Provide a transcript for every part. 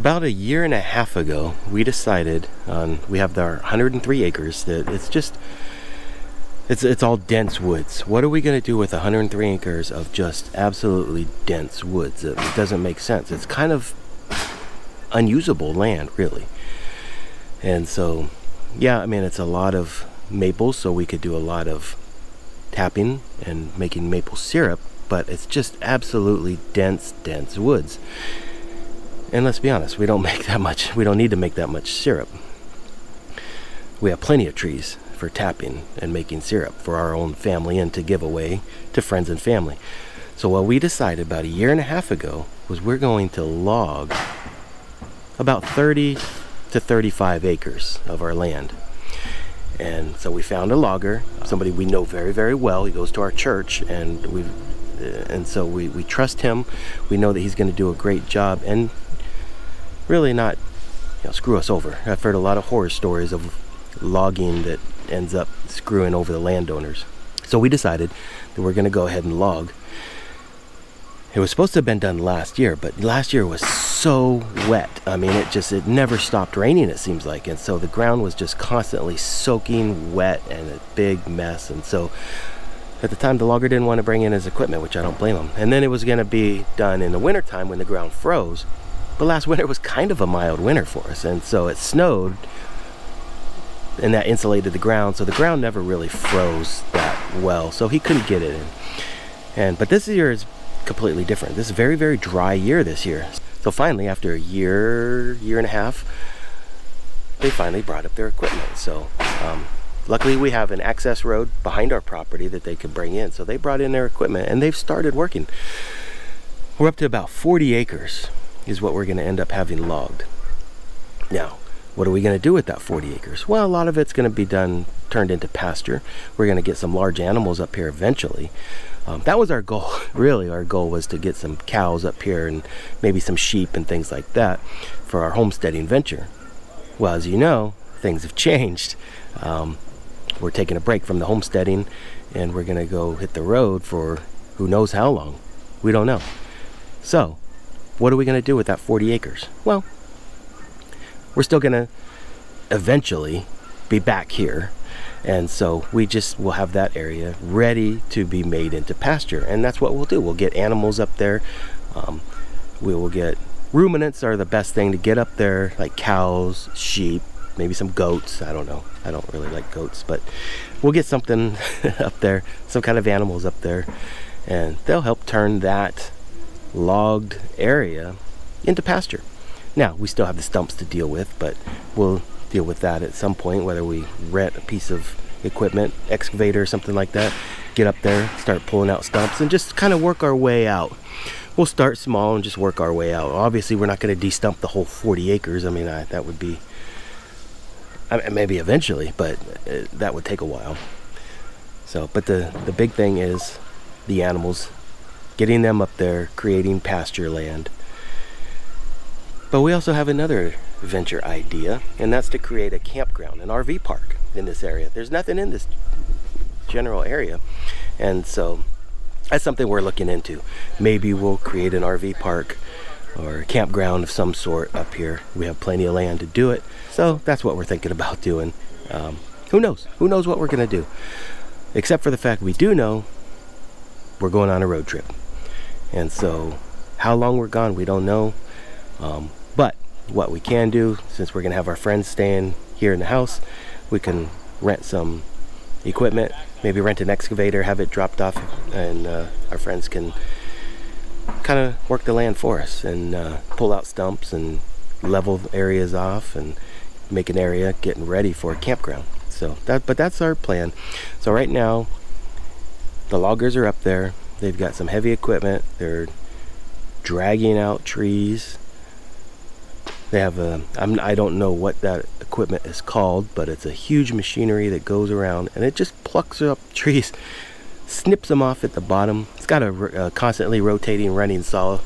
About a year and a half ago, we decided we have our 103 acres that it's all dense woods. What are we going to do with 103 acres of just absolutely dense woods? It doesn't make sense. It's kind of unusable land, really. And so, yeah, I mean, it's a lot of maples, so we could do a lot of tapping and making maple syrup, but it's just absolutely dense woods. And let's be honest, we don't need to make that much syrup. We have plenty of trees for tapping and making syrup for our own family and to give away to friends and family. So what we decided about a year and a half ago was we're going to log about 30 to 35 acres of our land. And so we found a logger, somebody we know very, very well. He goes to our church, and so we trust him. We know that he's going to do a great job and really not screw us over. I've heard a lot of horror stories of logging that ends up screwing over the landowners. So we decided that we're going to go ahead and log. It was supposed to have been done last year, but last year was so wet. I mean, it never stopped raining, it seems like. And so the ground was just constantly soaking wet and a big mess. And so at the time, the logger didn't want to bring in his equipment, which I don't blame him. And then it was going to be done in the wintertime when the ground froze. But last winter was kind of a mild winter for us, and so it snowed, and that insulated the ground, so the ground never really froze that well, so he couldn't get it in. But this year is completely different. This is a very, very dry year this year. So finally, after a year and a half, they finally brought up their equipment. So luckily we have an access road behind our property that they could bring in, so they brought in their equipment and they've started working. We're up to about 40 acres is what we're going to end up having logged. Now, what are we going to do with that 40 acres? Well, a lot of it's going to be turned into pasture. We're going to get some large animals up here eventually. That was our goal. Really, our goal was to get some cows up here and maybe some sheep and things like that for our homesteading venture. Well, as you know, things have changed. We're taking a break from the homesteading and we're going to go hit the road for who knows how long. We don't know. So, what are we going to do with that 40 acres? Well, we're still going to eventually be back here. And so we'll have that area ready to be made into pasture. And that's what we'll do. We'll get animals up there. We will get ruminants are the best thing to get up there, like cows, sheep, maybe some goats. I don't know. I don't really like goats, but we'll get something up there, some kind of animals up there. And they'll help turn that logged area into pasture. Now, we still have the stumps to deal with, but we'll deal with that at some point, whether we rent a piece of equipment, excavator or something like that, get up there, start pulling out stumps and just kind of work our way out. We'll start small and just work our way out. Obviously, we're not going to de-stump the whole 40 acres. I mean, that would be, maybe eventually, but that would take a while. So, but the big thing is the animals, getting them up there, creating pasture land. But we also have another venture idea, and that's to create a campground, an RV park in this area. There's nothing in this general area, and so that's something we're looking into. Maybe we'll create an RV park or a campground of some sort up here. We have plenty of land to do it, so that's what we're thinking about doing. Who knows? Who knows what we're going to do? Except for the fact we do know we're going on a road trip. And so how long we're gone, we don't know. But what we can do, since we're going to have our friends staying here in the house, we can rent some equipment, maybe rent an excavator, have it dropped off, and our friends can kind of work the land for us and pull out stumps and level areas off and make an area getting ready for a campground. So but that's our plan. So right now, the loggers are up there. They've got some heavy equipment. They're dragging out trees. They have I don't know what that equipment is called, but it's a huge machinery that goes around and it just plucks up trees, snips them off at the bottom. It's got a constantly rotating running saw,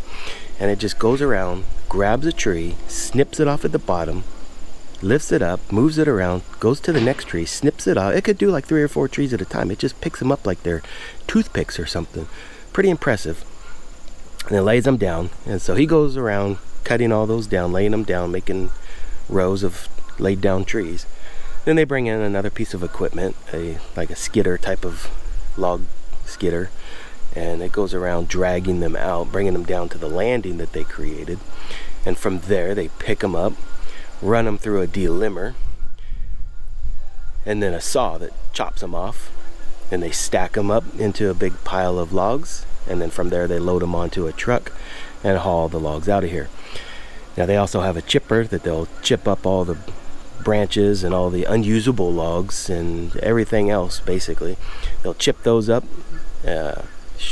and it just goes around, grabs a tree, snips it off at the bottom, lifts it up, moves it around, goes to the next tree, snips it off. It could do like 3 or 4 trees at a time. It just picks them up like they're toothpicks or something. Pretty impressive. And then lays them down. And so he goes around cutting all those down, laying them down, making rows of laid down trees. Then they bring in another piece of equipment, like a skidder type of log skidder, and it goes around dragging them out, bringing them down to the landing that they created. And from there they pick them up, run them through a delimber, and then a saw that chops them off, and they stack them up into a big pile of logs, and then from there they load them onto a truck and haul the logs out of here. Now they also have a chipper that they'll chip up all the branches and all the unusable logs and everything else. Basically they'll chip those up,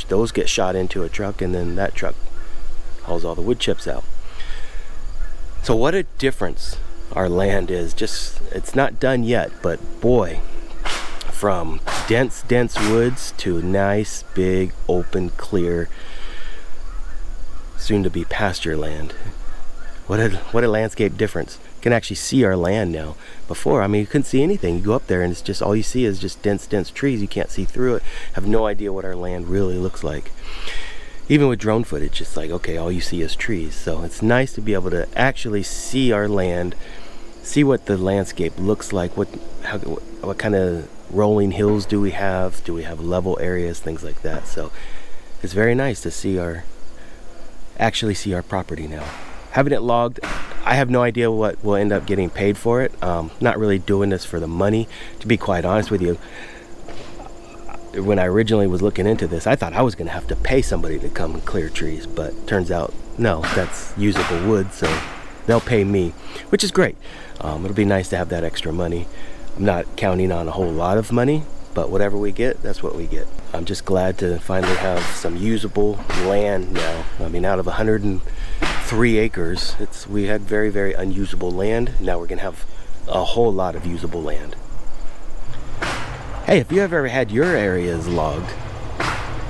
those get shot into a truck, and then that truck hauls all the wood chips out. So what a difference our land is. Just, it's not done yet, but boy, from dense woods to nice big open clear soon to be pasture land. What a landscape difference. You can actually see our land now. Before, I mean, you couldn't see anything. You go up there and it's just, all you see is just dense trees. You can't see through it. Have no idea what our land really looks like. Even with drone footage, it's like, okay, all you see is trees. So it's nice to be able to actually see our land, see what the landscape looks like, what kind of rolling hills do we have level areas, things like that. So it's very nice to actually see our property now. Having it logged, I have no idea what we'll end up getting paid for it. Not really doing this for the money, to be quite honest with you. When I originally was looking into this, I thought I was going to have to pay somebody to come and clear trees, but turns out no, that's usable wood, so they'll pay me, which is great. It'll be nice to have that extra money. I'm not counting on a whole lot of money, but whatever we get, that's what we get. I'm just glad to finally have some usable land now. I mean, out of 103 acres, we had very unusable land. Now we're going to have a whole lot of usable land. Hey, if you have ever had your areas logged,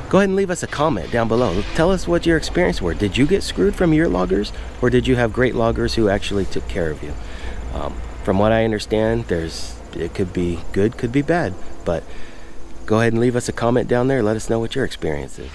go ahead and leave us a comment down below. Tell us what your experience were. Did you get screwed from your loggers, or did you have great loggers who actually took care of you? From what I understand, it could be good, could be bad, but go ahead and leave us a comment down there. Let us know what your experience is.